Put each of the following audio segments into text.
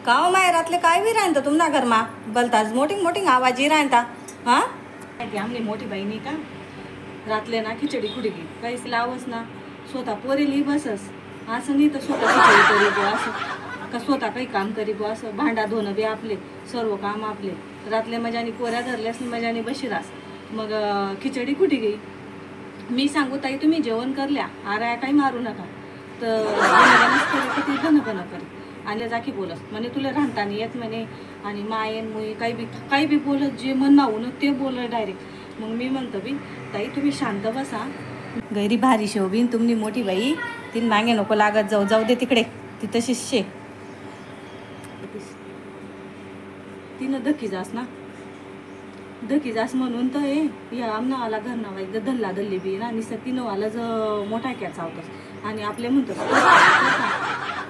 काव माय रातले काय बी राहता तुमना घरमा बलताच मोटिंग मोटिंग आवाज ही राहता हाँ आमने मोठी बहिणी का रातले ना खिचडी खुडी गी काहीच लावस ना स्वतः पोरेली बसस असं नाही तर स्वतः खिचडी करी गो असं का स्वतः काही काम करी गो असं भांडा धुणं बी आपले सर्व काम आपले रातले मजानी पोऱ्या धरल्यास मजानी बशी रास मग खिचडी कुठे गेली मी सांगू ताई तुम्ही जेवण करल्या आरा काही मारू नका तर ती बन करी आणि जाकी बोलस म्हणे तुला राहताना येत म्हणे आणि मायन मुई काही बी बोलत जे मन नावून ते बोलत डायरेक्ट मग मी म्हणतो बी ताई तुम्ही शांत बसा गैरी भारी शोभीन तुमनी मोठी बाई तीन मागे नको लागत जाऊ जाऊ दे तिकडे ती तशीच शे तिनं धक्की जास ना धक्की जास म्हणून तर हे या आमना आला घर नावा एकदा धल्ला धल्ली बी ना निसं तिनं आला ज मोठा कॅच चावतस आणि आपले म्हणतो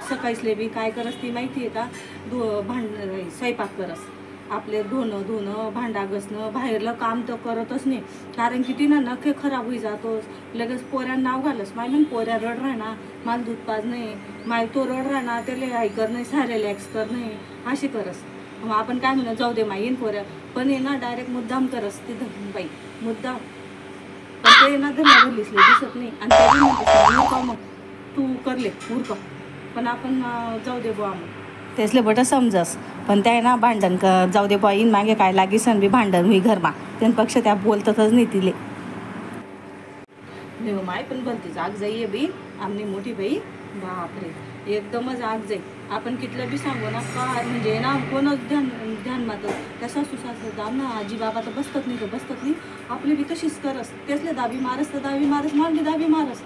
सकाळीसले बी काय करस ती माहिती आहे का स्वयंपाक करस आपले धुणं भांडा घसणं बाहेरलं काम तर करतच नाही कारण की तिनं नखे खराब होई जातोस लगेच पोऱ्या नाव घालस माय म्हण पोऱ्या रड राहणार मला दूध पाज नाही माय तो रड राहणार त्याला आई कर नाही सारे लॅक्स कर नाही अशी करस मग आपण काय म्हणू जाऊ दे माय येईन पोऱ्या पण ये ना डायरेक्ट मुद्दाम करस ती बाई मुद्दाम पण ते ना धरला धरलीसले दिसत नाही आणि त्याची म्हणते मग तू करले मूर्ख पण आपण जाऊ दे बुवा मग तेसले बट समजस पण त्या ना भांडण जाऊ दे बुवा इन मागे काय लागी सण बी भांडण हुई घरमा त्यांपेक्षा त्या बोलतच नाही तिले माय पण भलती जाग जाई बी आमनी मोठी बाई बापरे एकदमच आग जाई आपण कितलं बी सांगू ना का म्हणजे ना कोणच ध्यान मात्र त्या सासू सासू ना आजी बाबा तर बसतात नाही आपली बी तशीच करस तेसले दाबी मारस तर दाबी मारस मारली दाबी मारस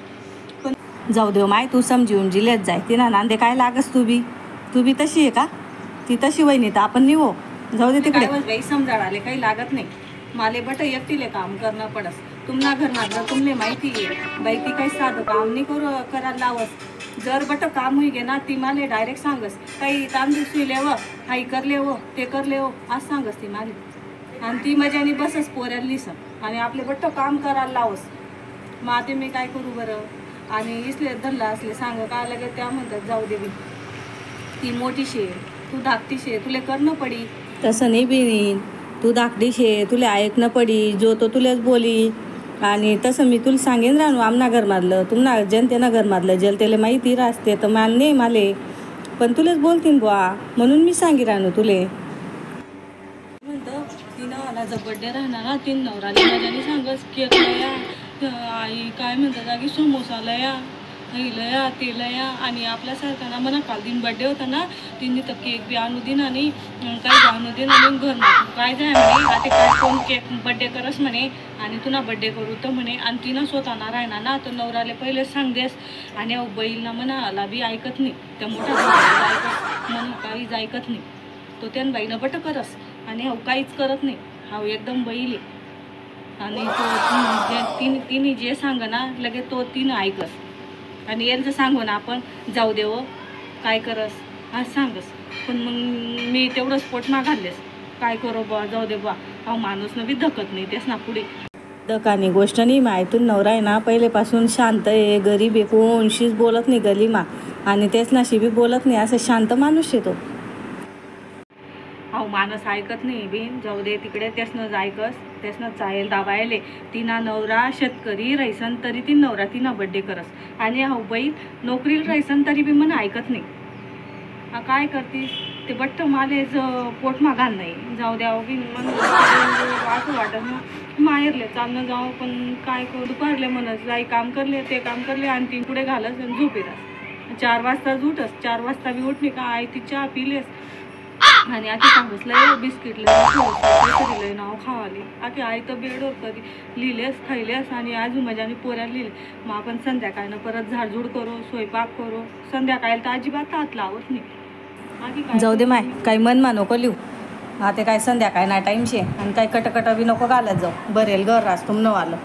पण जाऊ देव माय तू समजून जिलेत जाय ती ना नांदे काय लागस तू बी तशी आहे का ती तशी वहिनी तर आपण नाही हो जाऊ दे तिकडे बाई समजाड आले काही लागत नाही माले बट एकटीले काम करणं पडस तुम्हाला घर मात्र तुमले माहिती आहे बाई ती काही साधं काम नाही करायला लावस जर बट काम होई गे ना ती माले डायरेक्ट सांगस काही तांदूळ शिले व काही करले हो ते करले हो आज सांगस ती माले आणि ती मजानी बसस पोऱ्याला लिस आणि आपले बट्ट काम करायला लावस मग आता मी काय करू बरं आणि इसले धरला असले सांग काय लगे त्या म्हणतात जाऊ दे बी ती मोठी शे तू धाकटी शे तुला करणं पडी तसं नाही बी तू धाकटी शे तुला ऐकणं पडी जो तो तुलाच बोली आणि तसं मी तुला सांगेन राहणू आमना घरमादलं तुम्हाला जनतेनं घरमादलं जनतेला माहिती राहते तर मान नाही माले पण तुलाच बोलतीन बुवा म्हणून मी सांगी राहणू तुले म्हणतं तिनं आला जर बड्डे राहणार ना तीन नवराली माझ्याने सांगस केक लया आई काय म्हणतात जागी समोसा लया लया ते लया आणि आपल्यासारखा ना म्हणा काल दिन बड्डे होता ना तिने तर केक बी आणू दिन आणि काही आणू दिन आणि घर काय जाय म्हणे आता काय कोण केक बड्डे करस म्हणे आणि तुला बड्डे करू तर म्हणे आणि तिनं स्वतः ना राहणार ना तर नवराले पहिले सांग देस आणि बैलना म्हणा आला बी ऐकत नाही त्या मोठ्या ऐकत म्हणून काहीच ऐकत नाही तो त्यान बाईनं बट करस आणि काहीच करत नाही हा एकदम बैल आणि तो तिने जे सांग ना लगे तो तिनं ऐकस आणि यांचं सांगू ना आपण जाऊ देव काय करस आज सांगस पण मग मी तेवढंच पोट घाललेस काय करो बा जाऊ दे बा अहो माणूस न बी धकत नाही तेच ना पुढे धकानी गोष्ट नाही माहितून नवरा आहे ना पहिलेपासून शांत आहे गरीब आहे कोणशीच बोलत नाही गलीमा आणि तेच नाशी बी बोलत नाही असं शांत माणूस आहे तो अहो माणूस ऐकत नाही बिन जाऊ दे तिकडे त्यासनंच ऐकस त्यासनंच चालेल दाबायले तिना नवरा शेतकरी राहसन तरी ती नवरा तिना बड्डे करस आणि हा बैल नोकरीला राहसन तरी बी मला ऐकत नाही हा काय करतीस ते बट्ट माले पोट घाल नाही जाऊ द्या बी मग असं वाटत ना माहेरले चालणं जाऊ पण काय करू दुपारले म्हणत जाई काम करले ते काम करले आणि ती पुढे घालस आणि झोपेलास 4 वाजता उठस 4 वाजता बी उठली का आई ती चहा पिलेस आणि आता सांगस लय बिस्किट लय नाव खावाले आता आई तर बेडवर कधी लिहिलेस खायलेस आणि आजू मजाने पोऱ्याला लिहिले मग आपण संध्याकाळनं परत झाडझूड करू स्वयंपाक करू संध्याकाळला तर अजिबात हात लावत नाही जाऊ दे माय काही मन नको लिहू आता काय संध्याकाळ ना टाईमशे आणि काही कटकट बी नको घालत जाऊ बरेल घर रास तुम न आलं